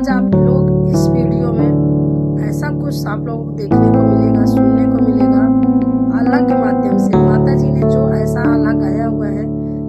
आज आप लोग इस वीडियो में ऐसा कुछ आप लोगों को देखने को मिलेगा, सुनने को मिलेगा आला के माध्यम से। माता जी ने जो ऐसा आला गाया हुआ है,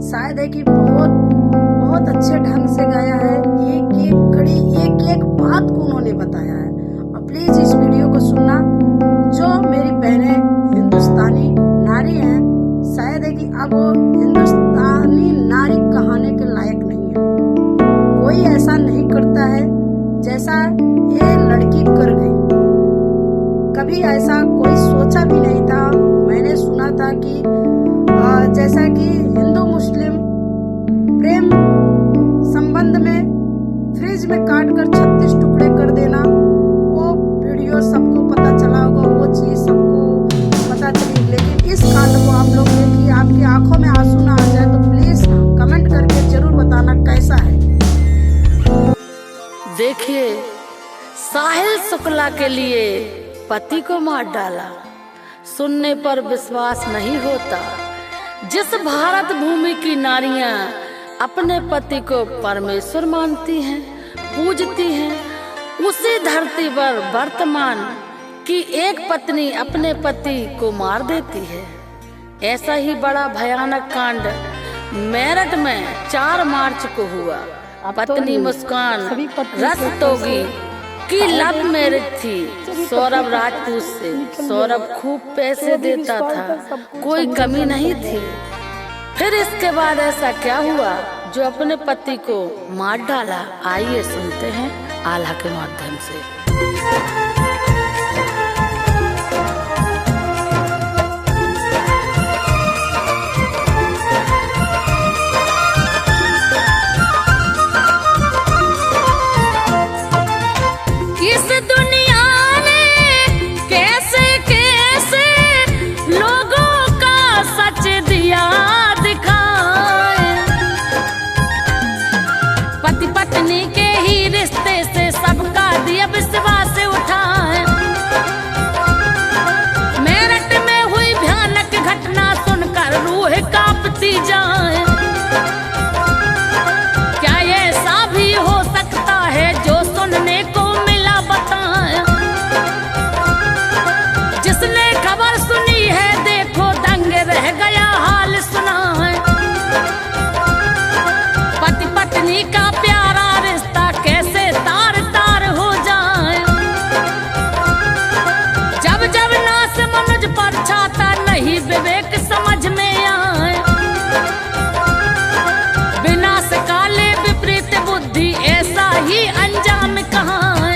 शायद है कि बहुत अच्छे ढंग से गाया है। एक एक कड़ी, एक एक बात को उन्होंने बताया है। और प्लीज इस वीडियो को सुनना। जो मेरी बहनें हिंदुस्तानी नारी हैं, शायद है कि अब वो हिंदुस्तानी नारी कहाने के लायक नहीं है। कोई ऐसा नहीं करता है जैसा ये लड़की कर गई। कभी ऐसा कोई सोचा भी नहीं था। मैंने सुना था कि जैसा कि हिंदू मुस्लिम प्रेम संबंध में फ्रिज में काट कर 36 टुकड़े कर देना, वो वीडियो सबको पता चला होगा, वो चीज सबको पता चली। लेकिन इस कांड को आप लोग देखिए, आपकी आंखों में आंसू ना आ जाए तो प्लीज कमेंट करके जरूर बताना कैसा है। देखिए, साहिल शुक्ला के लिए पति को मार डाला। सुनने पर विश्वास नहीं होता। जिस भारत भूमि की नारियां अपने पति को परमेश्वर मानती हैं, पूजती हैं, उसी धरती पर वर्तमान की एक पत्नी अपने पति को मार देती है। ऐसा ही बड़ा भयानक कांड मेरठ में 4 मार्च को हुआ। पत्नी मुस्कान रस्तोगी की लव मैरिज थी सौरभ राजपूत से। सौरभ खूब पैसे देता था, कोई कमी नहीं थी। फिर इसके बाद ऐसा क्या हुआ जो अपने पति को मार डाला? आइए सुनते हैं आला के माध्यम से। विश्वास उठाए। मेरठ में हुई भयानक घटना सुनकर रूह कांपती जाए। क्या ऐसा भी हो सकता है जो सुनने को मिला? बताएं। जिसने खबर सुनी है देखो दंग रह गया हाल सुनाए। पति पत्नी का प्यारा रिश्ता कैसे तार तार हो जाए। जब जब नास मनुज पर छाता नहीं विवेक समझ में आए। विनाश काले विपरीत बुद्धि ऐसा ही अंजाम कहाँ है।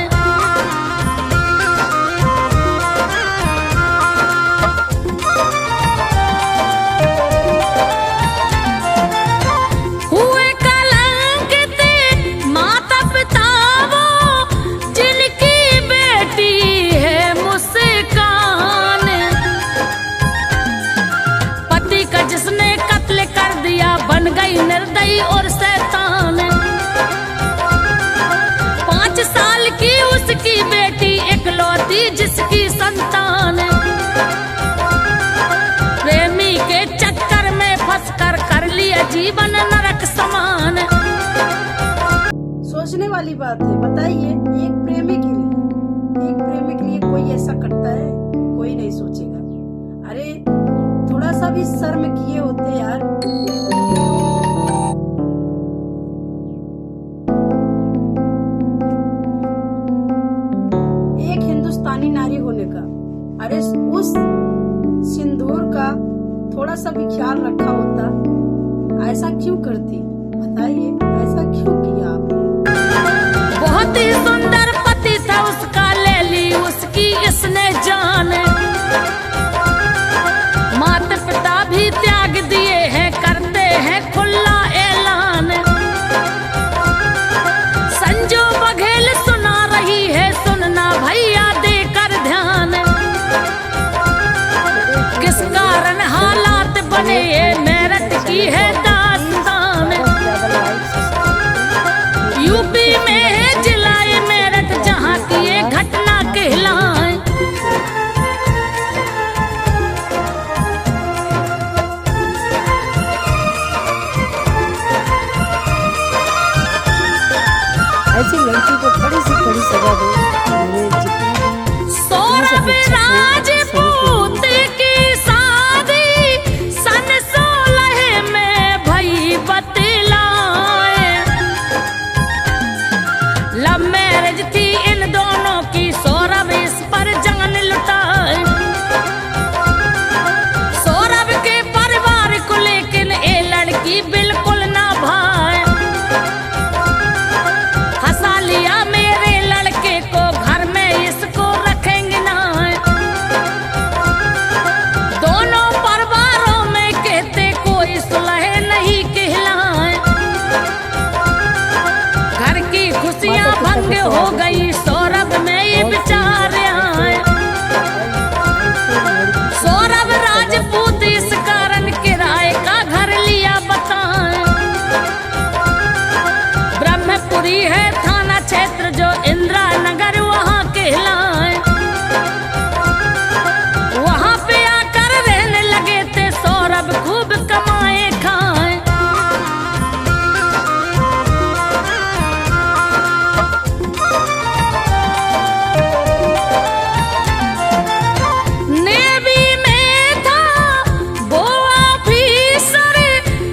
हुए कलंकित माता पिता वो जिनकी बेटी है मुस्कान। पति का जिसने कत्ल कर दिया बन गई निर्दयी और शैतान। 5 साल की उसकी बेटी इकलौती जिसकी संतान। प्रेमी के चक्कर में फंसकर कर लिया जीवन नरक समान। सोचने वाली बात है। बताइए, एक प्रेमी के लिए कोई ऐसा करता है? कोई नहीं सोचेगा। अरे थोड़ा सा भी शर्म किए होते यार। एक हिंदुस्तानी नारी होने का, अरे उस सिंदूर का थोड़ा सा भी ख्याल रखा होता। ऐसा क्यों करती? बताइए, ऐसा क्यों किया आपने? बहुत ही सुंदर पति था उसका, ले ली उसकी इसने जान। माता पिता भी त्याग दिए हैं, करते हैं खुला ऐलान। संजू बघेल सुना रही है, सुनना भैया देकर ध्यान। किस कारण हालात बने ये मेरठ की है दास्तान। लड़की को कड़ी से कड़ी सजा दो। मेरे जितनी भी सौरभ राजपूत की शादी सन 16 में भई बतलाए। लव मैरिज थी इन दोनों की, सौरभ इस पर जान लुटाए। सौरभ के परिवार को लेकिन ये लड़की बिल्कुल ना भाए। हंसा लिया मेरे लड़के को, घर में इसको रखेंगे ना। दोनों परिवारों में कहते कोई सुलह नहीं कहलाए। घर की खुशियां भंग हो गई, सौरभ में ये विचार आए। सौरभ राजपूत इस कारण किराए का घर लिया बताएं। ब्रह्मपुरी है थाना क्षेत्र जो इंदिरा नगर वहाँ कहलाए। वहाँ पे आकर रहने लगे थे सौरभ, खूब कमाए खाए। नेवी में था वो ऑफिसर,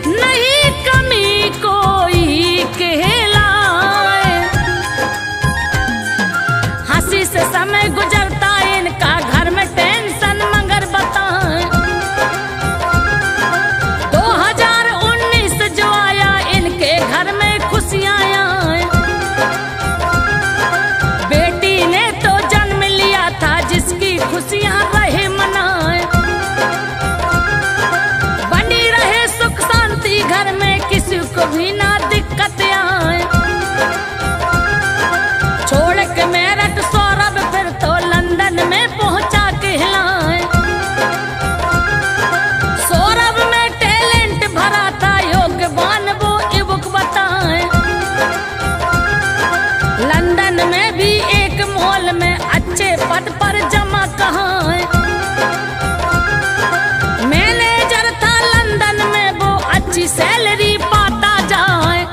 नहीं कमी कोई कहलाए। हंसी से समय गुजरता इनका, घर में टेंशन मगर बताएं। 2019 जो आया इनके घर में खुशियां आए। बेटी ने तो जन्म लिया था जिसकी खुशियां रहे मनाए। बनी रहे सुख शांति घर में, किसी को भी ना दिक्कत आए। छोड़ के मेरठ सौरभ फिर तो लंदन में पहुंचा कहलाए। सौरभ में टैलेंट भरा था, योग्यवान वो युवक बताएं। लंदन में भी एक मॉल में अच्छे पद पर जमा कहां। मैनेजर था लंदन में वो, अच्छी सैलरी पाता जाए।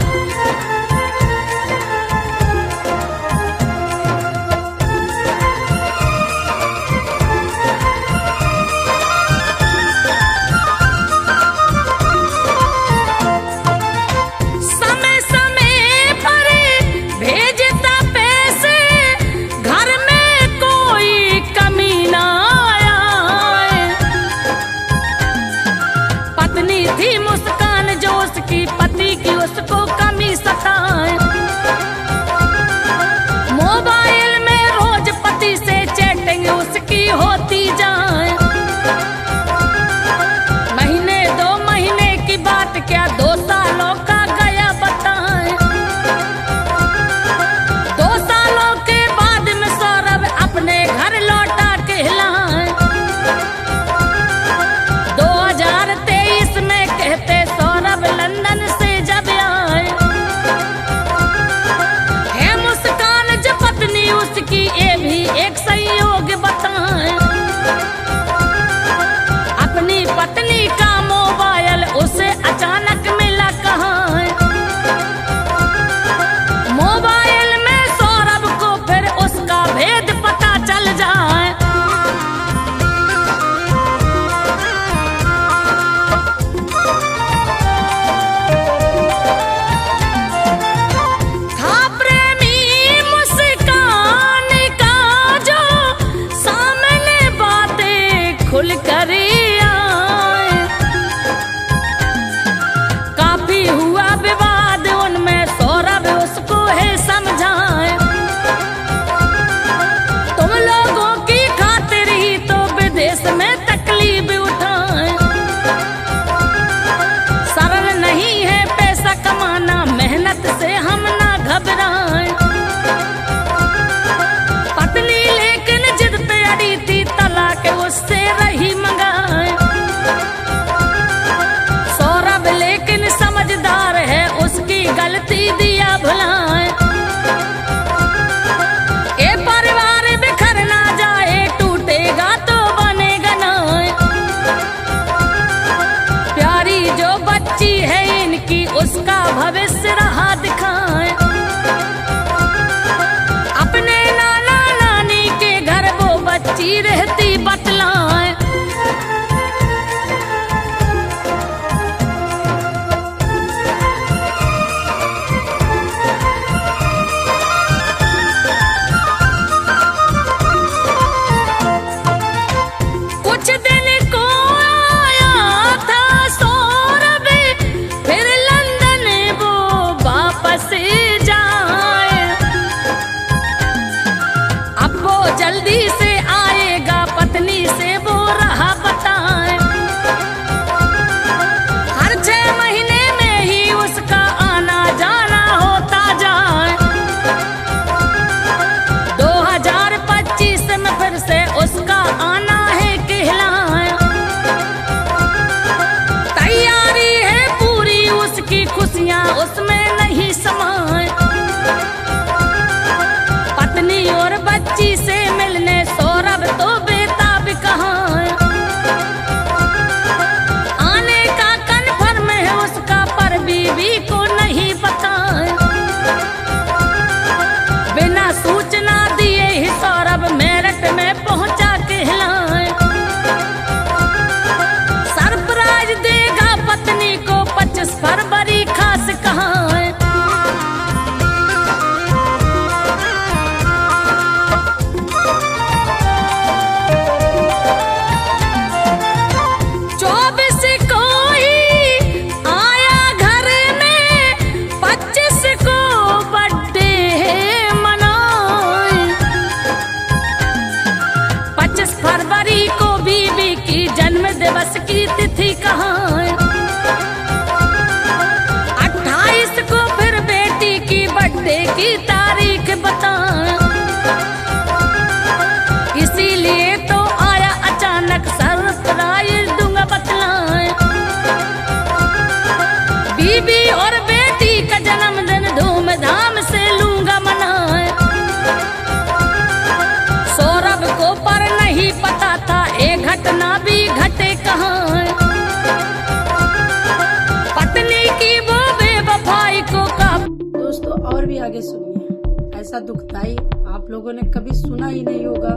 समय समय पर भेजता पैसे, घर में कोई कमी ना आए। पत्नी थी मुस्कान जो उसकी पति की उसको कमी सताए। मोबाइल में रोज पति से चैटिंग उसकी होती जाए। महीने 2 महीने की बात क्या 2 सालों का गया बताएं। 2 सालों के बाद में सौरभ अपने घर लौटा कहलाए। 2023 में कहते सौरभ लंदन से जब आए। है मुस्कान जो पत्नी उसकी, ये भी एक संयोग बताएं। अपनी पत्नी का मोबाइल उसे अचानक मिला कहाँ। मोबाइल में सौरभ को फिर उसका भेद पता चल जाए। था प्रेमी मुस्कान का जो सामने बातें खुल कर आए। काफी हुआ विवाद उनमें, सौरभ उसको है समझाए। तुम लोगों की खातिर ही तो विदेश में तकलीफ उठाए। सरल नहीं है पैसा कमाना, मेहनत से हम ना घबराएं। पत्नी लेकिन जिद पे अड़ी थी, तलाक उससे रही मंगाए। सौरभ लेकिन समझदार है, उसकी गलती दिया भुलाए। ये परिवार बिखर ना जाए, टूटेगा तो बनेगा ना। प्यारी जो बच्ची है इनकी, उसका भविष्य रहा दिखाए। आगे सुनिए। ऐसा दुखदाई आप लोगों ने कभी सुना ही नहीं होगा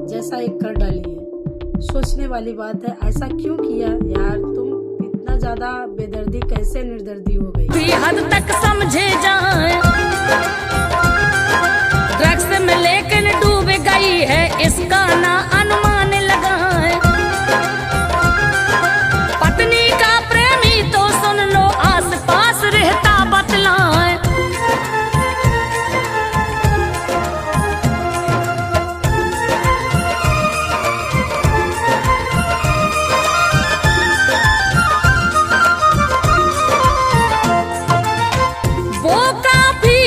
जैसा एक कर डाली है। सोचने वाली बात है, ऐसा क्यों किया यार? तुम इतना ज्यादा बेदर्दी कैसे निर्दर्दी हो गई? हद तक समझे जाए ड्रग्स में लेकिन डूब गई है, इसका ना अनुमान लगाए। पत्नी का प्रेमी तो सुन लो, आस पास रहता बतलाए। वो काफी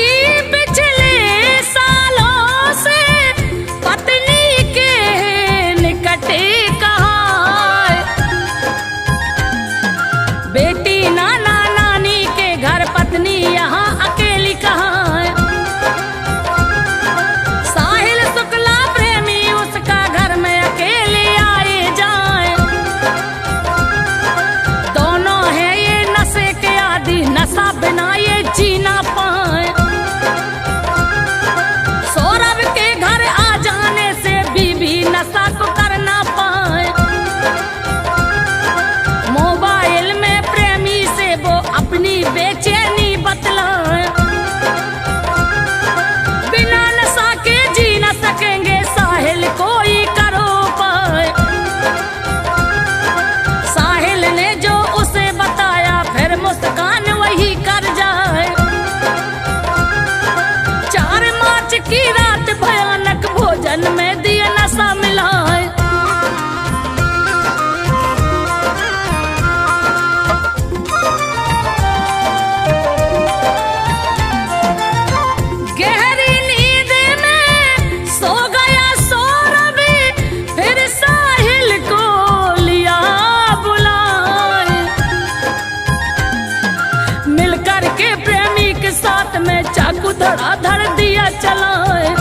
पिछले सालों से पत्नी के निकट कहा है। बेटी नाना नानी के घर, पत्नी यहाँ अकेली कहाँ है। साहिल शुक्ला प्रेमी उसका घर में अकेले आए जाए। दोनों हैं ये नशे के आदि, नशा बिना ये जी ना पाए। सौरभ के घर आ जाने से बीबी नशा को कर ना पाए। मोबाइल में प्रेमी से वो अपनी बेचैनी बतलाए। बिना नशा के जी न सकेंगे, साहिल कोई करो पाए। साहिल ने जो उसे बताया, फिर मुस्कान वही कर जाए। 4 मार्च की रात भयानक भोजन में दिया नशा मिलाए। गहरी नींद में सो गया सौरभ, फिर साहिल को लिया बुलाए। मिलकर के प्रेमी के साथ में चाकू धड़ाधड़ दिया चलाए।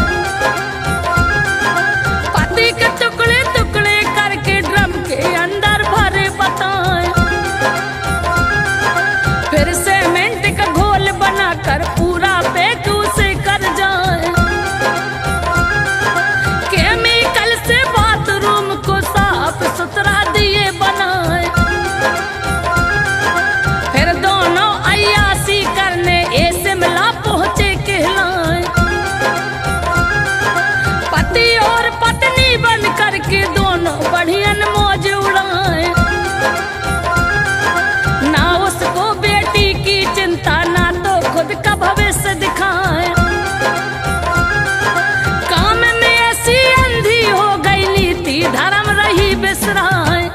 पति के टुकड़े टुकड़े करके ड्रम के अंदर भरे बताए। फिर सीमेंट का घोल बनाकर पूरा पैक उसे कर जाए। केमिकल से बाथरूम को साफ सुथरा दिए बनाए। फिर दोनों अय्यासी करने ए शिमला पहुंचे कहलाए। पति और पत्नी बन करके दोनों बढ़ियन मौज उड़ाए। ना उसको बेटी की चिंता, ना तो खुद का भविष्य दिखाए। काम में ऐसी अंधी हो गई, नीति धर्म रही बिसराए।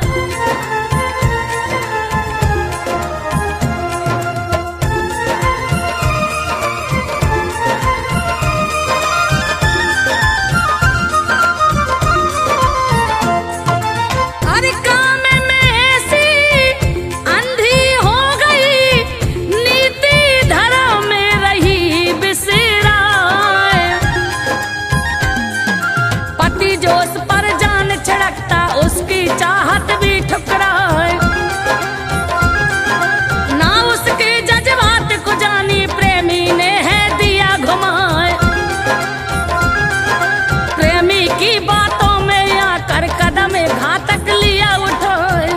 हर काम में ऐसी अंधी हो गई, नीति धर्म में रही बिसराए। पति जो उस पर जान छिड़कता, उसकी चाहत भी ठुकराए। ना उसके जज्बात को जानी, प्रेमी ने है दिया घुमाए। प्रेमी की बातों में आकर कदम घातक लिया उठाए।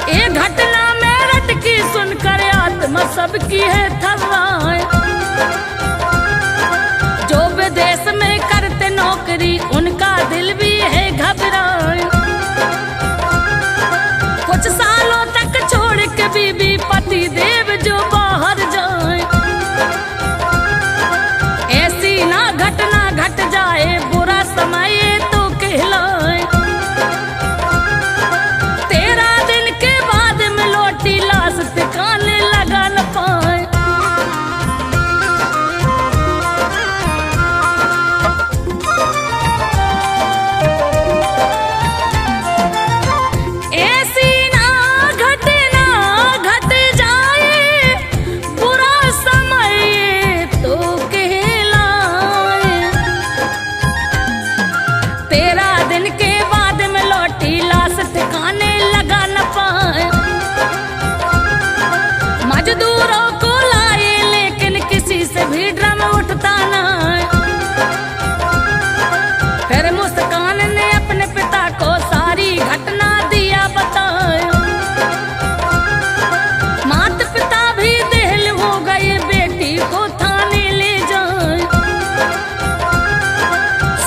ये घटना मेरठ की सुनकर आत्मा सबकी है थर्राए। जो विदेश में करते नौकरी, उनका दिल भी है घबराए। कुछ सालों तक छोड़ के बीबी पति देव जो बाहर जाए। ऐसी ना घटना घट जाए, बुरा समय तो कहलाए। 13 दिन के बाद में लौटी लाश, ठिकाने लगा न पाए। भी ड्रम उठता ना। फिर मुस्कान ने अपने पिता को सारी घटना दिया बताया। माता पिता भी दिल हो गए, बेटी को थाने ले जाए।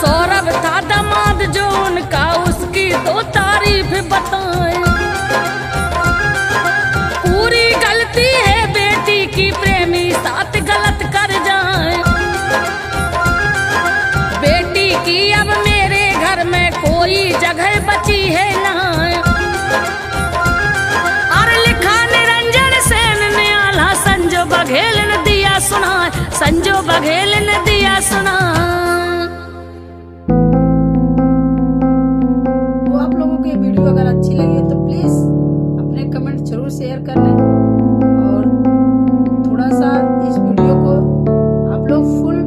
सौरभ था दामाद जो उनका, उसकी तो तारीफ बताए। पूरी गलती है बेटी की, प्रेमी साथ गलत कर जाए। बेटी की अब मेरे घर में कोई जगह बची है ना। और लिखा निरंजन सेन ने आला, संजो बघेल ने दिया सुना, संजो बघेल ने दिया सुना। तो आप लोगों को ये वीडियो अगर अच्छी लगी हो तो प्लीज अपने कमेंट जरूर शेयर कर लें, और थोड़ा सा इस वीडियो को आप लोग फुल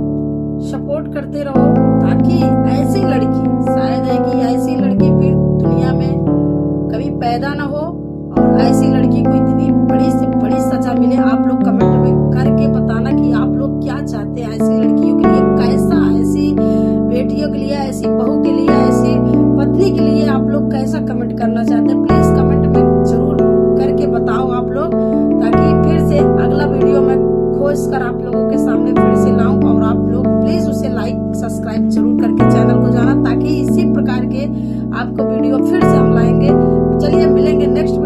सपोर्ट करते रहो, ताकि ऐसी लड़की, शायद है कि ऐसी लड़की फिर दुनिया में कभी पैदा ना हो, और ऐसी लड़की को इतनी बड़ी से बड़ी सजा मिले। आप लोग कमेंट में करके बताना कि आप लोग क्या चाहते हैं ऐसी लड़कियों के लिए, कैसा, ऐसी बेटियों के लिए, ऐसी बहू के लिए, ऐसी पत्नी के लिए आप लोग कैसा कमेंट करना चाहते हैं। प्लीज कमेंट में जरूर करके बताओ आप लोग, ताकि फिर से अगला वीडियो में खोज कर आप लोगों के सामने फिर से लाऊं। और आप लोग प्लीज उसे लाइक सब्सक्राइब जरूर करके चैनल को जाना, ताकि इसी प्रकार के आपको वीडियो फिर से हम लाएंगे। चलिए मिलेंगे नेक्स्ट